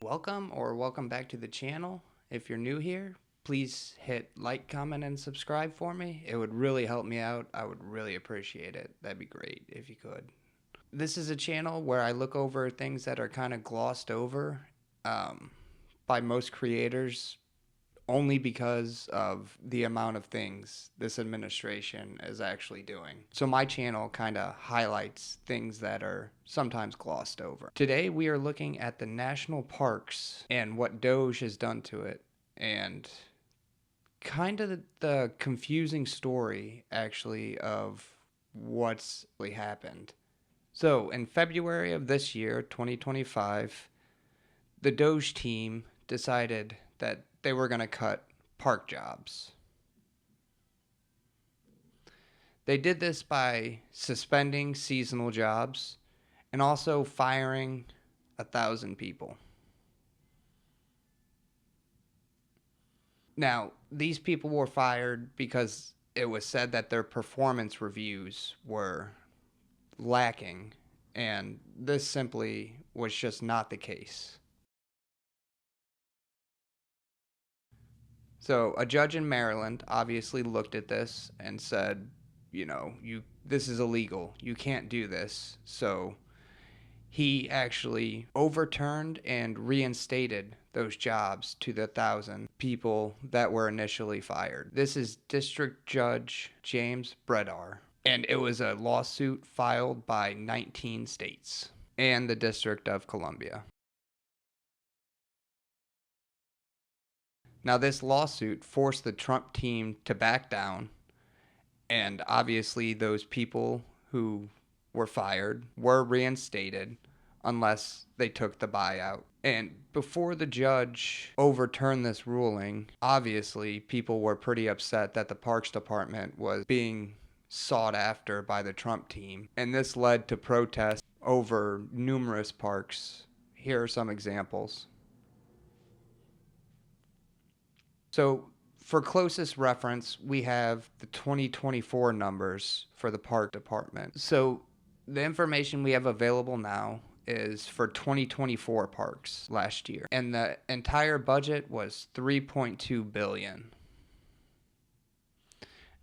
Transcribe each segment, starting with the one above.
Welcome back to the channel. If you're new here, please hit like, comment, and subscribe for me. It would really help me out. I would really appreciate it. That'd be great if you could. This is a channel where I look over things that are kind of glossed over by most creators only because of the amount of things this administration is actually doing. So my channel kind of highlights things that are sometimes glossed over. Today we are looking at the national parks and what DOGE has done to it, and kind of the confusing story actually of what's really happened. So in February of this year, 2025, the DOGE team decided that they were going to cut park jobs. They did this by suspending seasonal jobs and also firing 1,000 people. Now, these people were fired because it was said that their performance reviews were lacking, and this simply was just not the case. So a judge in Maryland obviously looked at this and said, this is illegal. You can't do this. So he actually overturned and reinstated those jobs to the 1,000 people that were initially fired. This is District Judge James Bredar, and it was a lawsuit filed by 19 states and the District of Columbia. Now, this lawsuit forced the Trump team to back down, and obviously those people who were fired were reinstated unless they took the buyout. And before the judge overturned this ruling, obviously people were pretty upset that the Parks Department was being sought after by the Trump team, and this led to protests over numerous parks. Here are some examples. So for closest reference, we have the 2024 numbers for the park department. So the information we have available now is for 2024 parks last year, and the entire budget was $3.2 billion.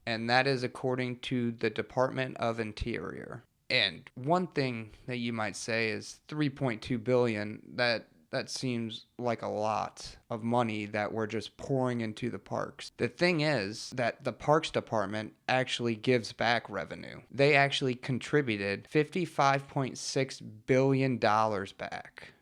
And that is according to the Department of Interior. And one thing that you might say is $3.2 billion, that seems like a lot of money that we're just pouring into the parks. The thing is that the Parks Department actually gives back revenue. They actually contributed $55.6 billion back.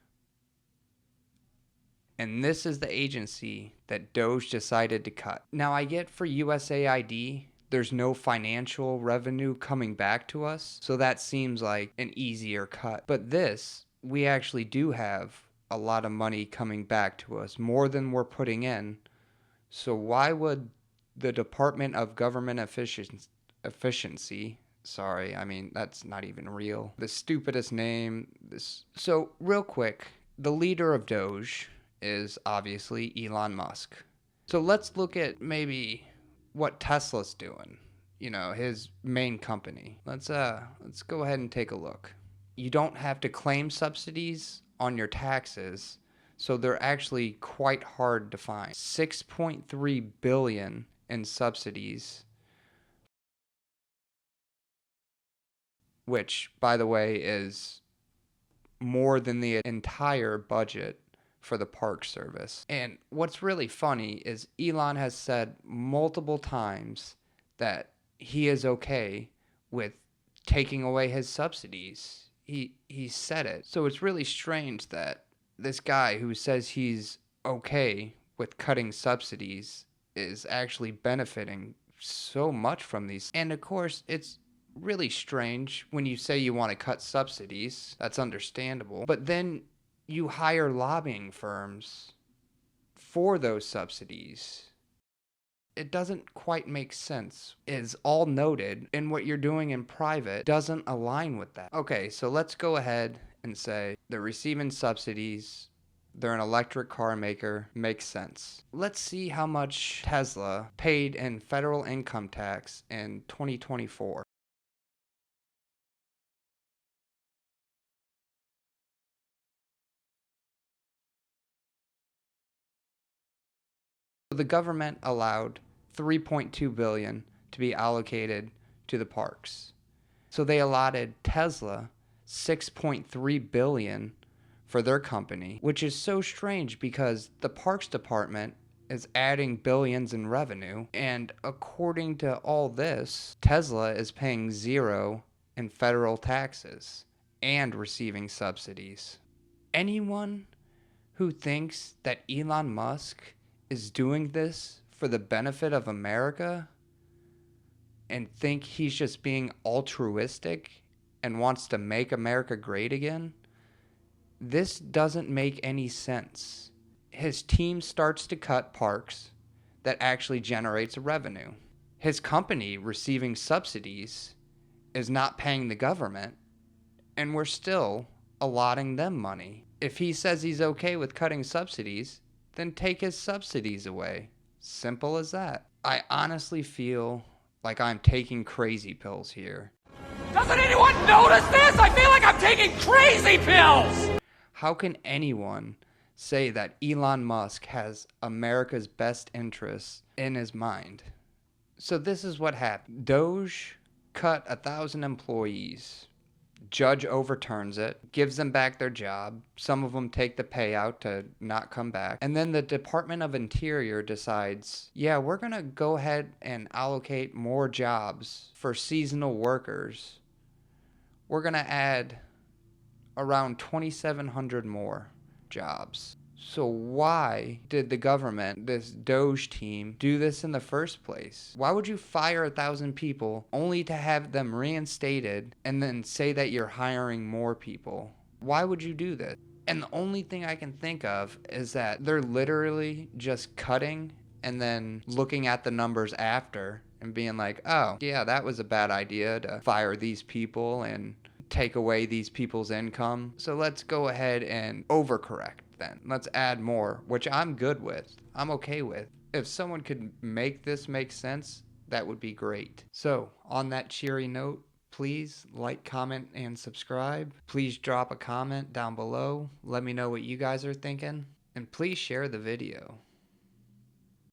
And this is the agency that DOGE decided to cut. Now, I get for USAID, there's no financial revenue coming back to us, so that seems like an easier cut. But this, we actually do have a lot of money coming back to us, more than we're putting in. So why would the Department of Government Efficiency, sorry, I mean, that's not even real, the stupidest name, so real quick, the leader of DOGE is obviously Elon Musk. So let's look at maybe what Tesla's doing, his main company. Let's go ahead and take a look. You don't have to claim subsidies on your taxes, so they're actually quite hard to find. $6.3 billion in subsidies, which, by the way, is more than the entire budget for the Park Service. And what's really funny is Elon has said multiple times that he is okay with taking away his subsidies. He said it. So it's really strange that this guy who says he's okay with cutting subsidies is actually benefiting so much from these. And of course, it's really strange when you say you want to cut subsidies. That's understandable. But then you hire lobbying firms for those subsidies. It doesn't quite make sense. It's all noted, and what you're doing in private doesn't align with that. Okay, so let's go ahead and say they're receiving subsidies, they're an electric car maker, makes sense. Let's see how much Tesla paid in federal income tax in 2024. The government allowed $3.2 billion to be allocated to the parks. So they allotted Tesla $6.3 billion for their company, which is so strange because the Parks Department is adding billions in revenue, and according to all this, Tesla is paying zero in federal taxes and receiving subsidies. Anyone who thinks that Elon Musk is doing this for the benefit of America and think he's just being altruistic and wants to make America great again, this doesn't make any sense. His team starts to cut parks that actually generates revenue. His company receiving subsidies is not paying the government, and we're still allotting them money. If he says he's okay with cutting subsidies, then take his subsidies away. Simple as that. I honestly feel like I'm taking crazy pills here. Doesn't anyone notice this? I feel like I'm taking crazy pills! How can anyone say that Elon Musk has America's best interests in his mind? So this is what happened. DOGE cut 1,000 employees. Judge overturns it, gives them back their job. Some of them take the payout to not come back. And then the Department of Interior decides, yeah, we're going to go ahead and allocate more jobs for seasonal workers. We're going to add around 2,700 more jobs. So why did the government, this DOGE team, do this in the first place? Why would you fire 1,000 people only to have them reinstated and then say that you're hiring more people? Why would you do that? And the only thing I can think of is that they're literally just cutting and then looking at the numbers after and being like, oh, yeah, that was a bad idea to fire these people and take away these people's income. So let's go ahead and overcorrect then. Let's add more, which I'm good with. I'm okay with. If someone could make this make sense, that would be great. So on that cheery note, please like, comment, and subscribe. Please drop a comment down below. Let me know what you guys are thinking. And please share the video.